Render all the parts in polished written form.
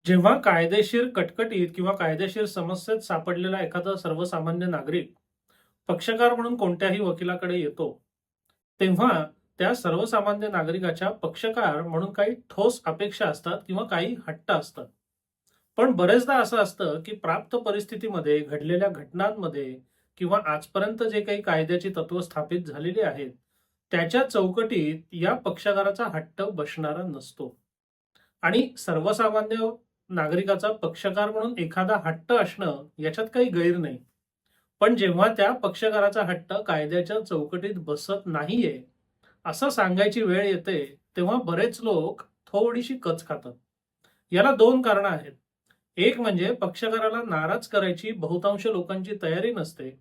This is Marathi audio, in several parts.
जेव्हा कायदेशीर कटकटीत किंवा कायदेशीर समस्येत सापडलेला एखादा सर्वसामान्य नागरिक पक्षकार म्हणून कोणत्याही वकिलाकडे येतो, तेव्हा त्या सर्वसामान्य नागरिकाच्या पक्षकार म्हणून काही ठोस अपेक्षा असतात किंवा काही हट्ट असतात. पण बरेचदा असं असतं, की प्राप्त परिस्थितीमध्ये घडलेल्या घटनांमध्ये किंवा आजपर्यंत जे काही कायद्याची तत्व स्थापित झालेली आहेत, त्याच्या चौकटीत या पक्षकाराचा हट्ट बसणारा नसतो. आणि सर्वसामान्य नागरिकाचा पक्षकार म्हणून एखादा हट्ट असणं याच्यात काही गैर नाही. पण जेव्हा त्या पक्षकाराचा हट्ट कायद्याच्या चौकटीत बसत नाहीये, असं सांगायची वेळ येते, तेव्हा बरेच लोक थोडीशी कच खातात. याला 2 कारणं आहेत. एक म्हणजे पक्षकाराला नाराज करायची बहुतांश लोकांची तयारी नसते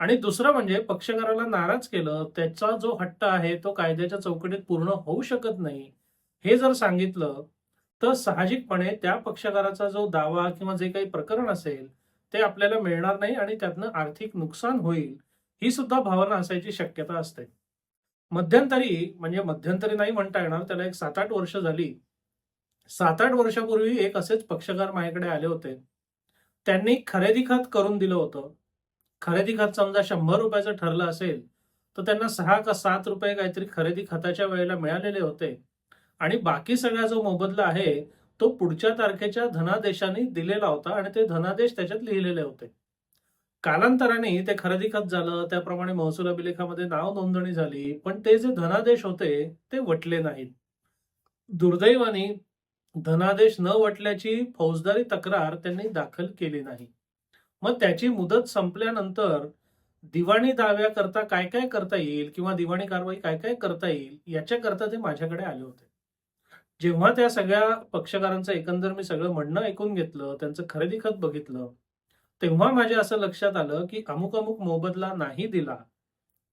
आणि दुसरं म्हणजे पक्षकाराला नाराज केलं, त्याचा जो हट्ट आहे तो कायद्याच्या चौकटीत पूर्ण होऊ शकत नाही. हे जर सांगितलं, तर साहजिकपणे त्या पक्षकाराचा जो दावा किंवा जे काही प्रकरण असेल, ते आपल्याला मिळणार नाही आणि त्यातनं आर्थिक नुकसान होईल, ही सुद्धा भावना असायची शक्यता असते. मध्यंतरी म्हणजे मध्यंतरी नाही म्हणता येणार, त्याला एक 7-8 वर्ष झाली. 7-8 वर्षापूर्वी एक असेच पक्षकार माझ्याकडे आले होते. त्यांनी खरेदी खत करून दिलं होतं. खरेदी खत समजा ₹100 ठरलं असेल, तर त्यांना 6 का ₹7 काहीतरी खरेदी खताच्या वेळेला मिळालेले होते आणि बाकी सगळा जो मोबदला आहे, तो पुढच्या तारखेच्या धनादेशाने दिलेला होता आणि ते धनादेश त्याच्यात लिहिलेले होते. कालांतराने ते खरेदी खत झालं, त्याप्रमाणे महसूल अभिलेखामध्ये नाव नोंदणी झाली, पण ते जे धनादेश होते, ते वटले नाहीत. दुर्दैवाने धनादेश न वटल्याची फौजदारी तक्रार त्यांनी दाखल केली नाही. मग त्याची मुदत संपल्यानंतर दिवाणी दाव्याकरता काय-काय करता येईल किंवा दिवाणी कारवाई काय-काय करता येईल, याच्याकरता ते माझ्याकडे आले होते. जेव्हा त्या सगळ्या पक्षकारांचं एकंदर मी सगळं म्हणणं ऐकून घेतलं, त्यांचं खरेदी खत बघितलं, तेव्हा माझ्या असं लक्षात आलं, की अमुक-अमुक मोबदला नाही दिला,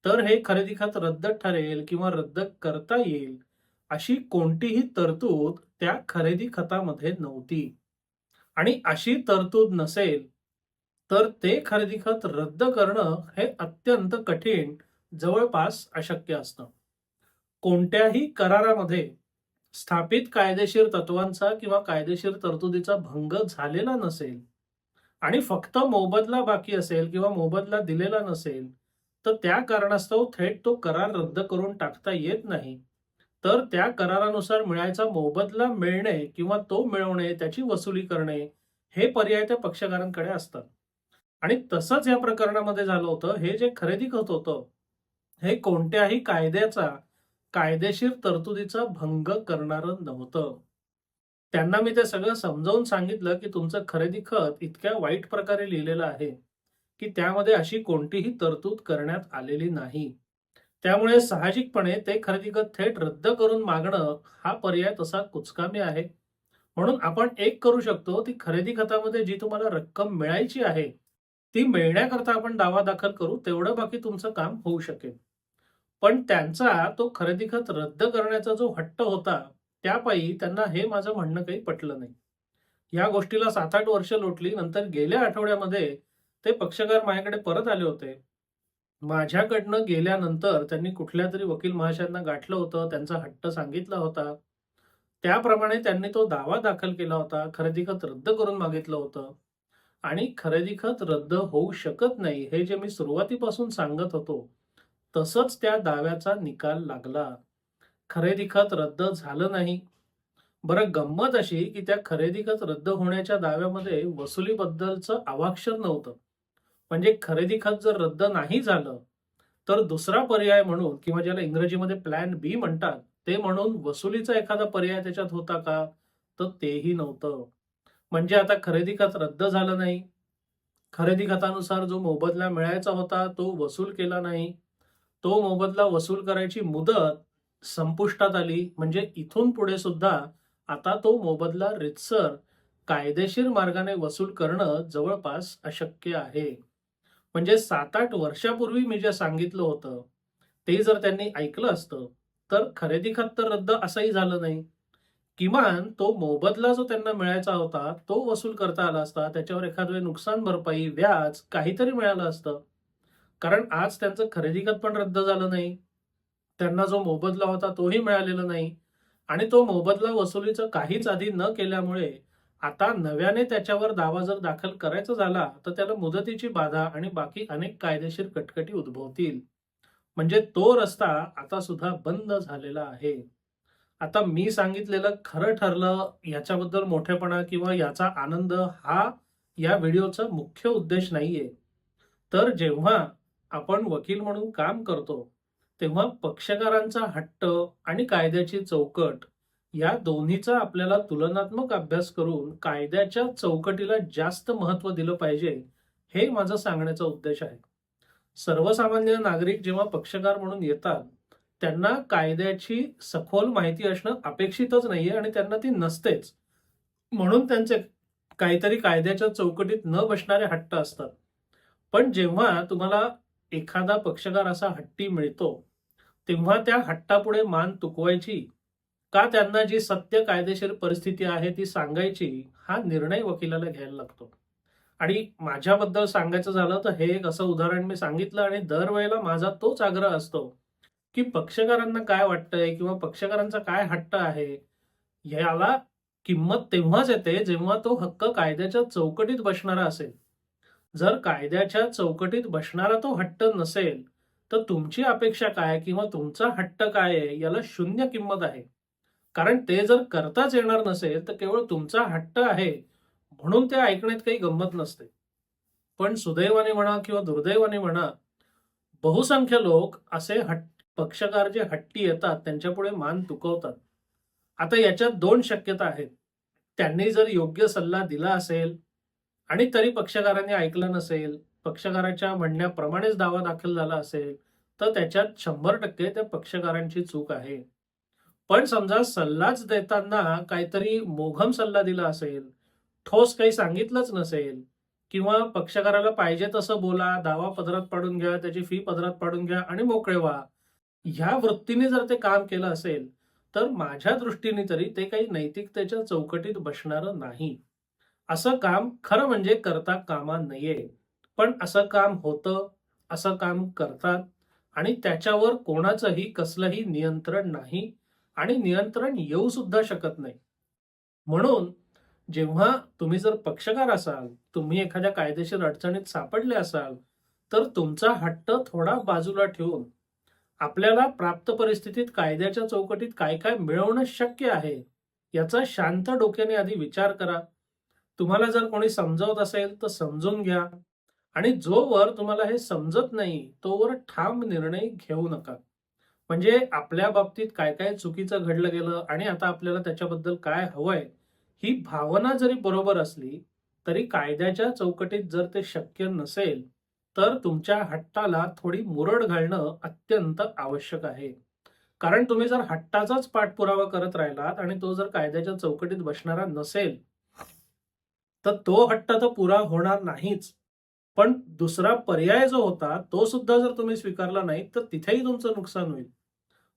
तर हे खरेदी खत रद्द ठरेल किंवा रद्द करता येईल, अशी कोणतीही तरतूद त्या खरेदी खतामध्ये नव्हती. आणि अशी तरतूद नसेल, तर ते खरेदी खत रद्द करणं हे अत्यंत कठीण, जवळपास अशक्य असतं. कोणत्याही करारामध्ये स्थापित कायदेशीर तत्वांचा किंवा कायदेशीर तरतुदीचा भंग झालेला नसेल आणि फक्त मोबदला बाकी असेल किंवा मोबदला दिलेला नसेल, तर त्या कारणास्तव थेट तो करार रद्द करून टाकता येत नाही. तर त्या करारानुसार मिळायचा मोबदला मिळणे किंवा तो मिळवणे, त्याची वसुली करणे, हे पर्याय त्या पक्षकारांकडे असतात. आणि तसंच या प्रकरणामध्ये झालं होतं. हे जे खरेदी खत होतं, हे कोणत्याही कायद्याचा, कायदेशीर तरतुदीचा भंग करणारं नव्हतं. त्यांना मी ते सगळं समजावून सांगितलं, की तुमचं खरेदी खत इतक्या वाईट प्रकारे लिहिलेलं आहे, की त्यामध्ये अशी कोणतीही तरतूद करण्यात आलेली नाही. त्यामुळे साहजिकपणे ते खरेदी खत थेट रद्द करून मागणं हा पर्याय तसा कुचकामी आहे. म्हणून आपण एक करू शकतो, ती खरेदी खतामध्ये जी तुम्हाला रक्कम मिळायची आहे, ती मिळण्याकरता आपण दावा दाखल करू, तेवढं बाकी तुमचं काम होऊ शकेल. पण त्यांचा तो खरेदी खत रद्द करण्याचा जो हट्ट होता, त्यापायी त्यांना हे माझं म्हणणं काही पटलं नाही. या गोष्टीला 7-8 वर्ष लोटली. नंतर गेल्या आठवड्यामध्ये ते पक्षकार माझ्याकडे परत आले होते. माझ्याकडनं गेल्यानंतर त्यांनी कुठल्यातरी वकील महाशयांना गाठलं होतं, त्यांचा हट्ट सांगितला होता. त्याप्रमाणे त्यांनी तो दावा दाखल केला होता, खरेदी खत रद्द करून मागितलं होतं आणि खरेदी खत रद्द होऊ शकत नाही, हे जे मी सुरुवातीपासून सांगत होतो, तसंच त्या दाव्याचा निकाल लागला. खरेदी खत रद्द झालं नाही. बरं गंमत अशी, की त्या खरेदी खत रद्द होण्याच्या दाव्यामध्ये वसुलीबद्दलचं अवाक्षर नव्हतं. म्हणजे खरेदी खत जर रद्द नाही झालं, तर दुसरा पर्याय म्हणून किंवा ज्याला इंग्रजीमध्ये प्लॅन बी म्हणतात, ते म्हणून वसुलीचा एखादा पर्याय त्याच्यात होता का? तर तेही नव्हतं. म्हणजे आता खरेदी खत रद्द झालं नाही. खरेदी खतानुसार जो मोबदला मिळायचा होता, तो वसूल केला नाही. तो मोबदला वसूल करायची मुदत संपुष्टात आली. म्हणजे इथून पुढे सुद्धा आता तो मोबदला रीतसर कायदेशीर मार्गाने वसूल करणं जवळपास अशक्य आहे. म्हणजे 7-8 वर्षापूर्वी मी जे सांगितलं होतं, ते जर त्यांनी ऐकलं असतं, तर खरेदी खत तर रद्द असंही झालं नाही. किमान तो मोबदला जो त्यांना मिळायचा होता, तो वसूल करता आला असता. त्याच्यावर एखाद वेळी नुकसान भरपाई, व्याज काहीतरी मिळालं असतं. कारण आज त्यांचं खरेदी खत पण रद्द झालं नाही. त्यांना जो मोबदला होता तोही मिळालेला नाही आणि तो मोबदला वसुलीचं काहीच आधी न केल्यामुळे आता नव्याने त्याच्यावर दावा जर दाखल करायचा झाला तर त्याला मुदतीची बाधा आणि बाकी अनेक कायदेशीर कटकटी उद्भवतील. म्हणजे तो रस्ता आता सुद्धा बंद झालेला आहे. आता मी सांगितलेलं खरं ठरलं याच्याबद्दल मोठेपणा किंवा याचा आनंद हा या व्हिडिओचा मुख्य उद्देश नाहीये. तर जेव्हा आपण वकील म्हणून काम करतो, तेव्हा पक्षकारांचा हट्ट आणि कायद्याची चौकट या दोन्हीचा आपल्याला तुलनात्मक अभ्यास करून कायद्याच्या चौकटीला जास्त महत्त्व दिलं पाहिजे, हे माझं सांगण्याचा उद्देश आहे. सर्वसामान्य नागरिक जेव्हा पक्षकार म्हणून येतात, त्यांना कायद्याची सखोल माहिती असणं अपेक्षितच नाहीये आणि त्यांना ती नसतेच. म्हणून त्यांचे काहीतरी कायद्याच्या चौकटीत न बसणारे हट्ट असतात. पण जेव्हा तुम्हाला एखादा पक्षकार असा हट्टी मिळतो, तेव्हा त्या हट्टापुढे मान तुकवायची का त्यांना जी सत्य कायदेशीर परिस्थिती आहे ती सांगायची, हा निर्णय वकिलाला घ्यायला लागतो. आणि माझ्याबद्दल सांगायचं झालं तर हे एक असं उदाहरण मी सांगितलं आणि दरवेळेला माझा तोच आग्रह असतो, की पक्षकारांना काय वाटतंय किंवा पक्षकारांचा काय हट्ट आहे, याला किंमत तेव्हाच येते जेव्हा तो हक्क कायद्याच्या चौकटीत बसणारा असेल. जर कायद्याच्या चौकटीत बसणारा तो हट्ट नसेल, तर तुमची अपेक्षा काय किंवा तुमचा हट्ट काय आहे याला शून्य किंमत आहे. कारण ते जर करताच येणार नसेल, तर केवळ तुमचा हट्ट आहे म्हणून ते ऐकण्यात काही गंमत नसते. पण सुदैवाने म्हणा किंवा दुर्दैवाने म्हणा, बहुसंख्य लोक असे पक्षकार जे हट्टी येतात त्यांच्यापुढे मान तुकवतात. आता याच्यात दोन शक्यता आहेत. त्यांनी जर योग्य सल्ला दिला असेल आणि तरी पक्षकारांनी ऐकलं नसेल, पक्षकाराच्या म्हणण्याप्रमाणेच दावा दाखल झाला असेल, तर त्याच्यात 100% त्या पक्षकारांची चूक आहे. पण समजा सल्लाच देताना काहीतरी मोघम सल्ला दिला असेल, ठोस काही सांगितलंच नसेल किंवा पक्षकाराला पाहिजे तसं बोला, दावा पदरात पाडून घ्या, त्याची फी पदरात पाडून घ्या आणि मोकळे व्हा. ह्या वृत्तीने जर ते काम केलं असेल, तर माझ्या दृष्टीने तरी ते काही नैतिकतेच्या चौकटीत बसणारं नाही. असं काम खरं म्हणजे करता कामा नये. पण असं काम होतं, असं काम करतात आणि त्याच्यावर कोणाचंही कसलंही नियंत्रण नाही आणि नियंत्रण येऊ सुद्धा शकत नाही. म्हणून जेव्हा तुम्ही जर पक्षकार असाल, तुम्ही एखाद्या कायदेशीर अडचणीत सापडले असाल, तर तुमचा हट्ट थोडा बाजूला ठेवून आपल्याला प्राप्त परिस्थितीत कायद्याच्या चौकटीत काय काय मिळवणं शक्य आहे, याचा शांत डोक्याने आधी विचार करा. तुम्हाला जर कोणी समजावत असेल तर समजून घ्या आणि जोवर तुम्हाला हे समजत नाही, तोवर ठाम निर्णय घेऊ नका. म्हणजे आपल्या बाबतीत काय काय चुकीचं घडलं गेलं आणि आता आपल्याला त्याच्याबद्दल काय हवंय, ही भावना जरी बरोबर असली, तरी कायद्याच्या चौकटीत जर ते शक्य नसेल, तर तुमच्या हट्टाला थोडी मुरड घालणं अत्यंत आवश्यक आहे. कारण तुम्ही जर हट्टाचाच पाठपुरावा करत राहिलात आणि तो जर कायद्याच्या चौकटीत बसणारा नसेल, तर तो हट्ट तर पुरा होणार नाहीच. पण दुसरा पर्याय जो होता, तो सुद्धा जर तुम्ही स्वीकारला नाही, तर तिथेही तुमचं नुकसान होईल.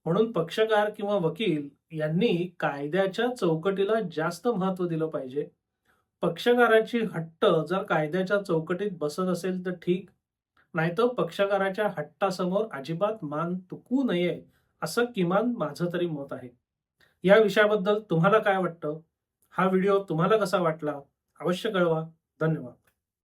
म्हणून पक्षकार किंवा वकील यांनी कायद्याच्या चौकटीला जास्त महत्त्व दिलं पाहिजे. पक्षकाराची हट्ट जर कायद्याच्या चौकटीत बसत असेल तर ठीक, नाहीतर पक्षकाराच्या हट्टासमोर अजिबात मान तुकवू नये, असं किमान माझं तरी मत आहे. या विषयाबद्दल तुम्हाला काय वाटतं? हा व्हिडिओ तुम्हाला कसा वाटला? अवश्य कळवा. धन्यवाद.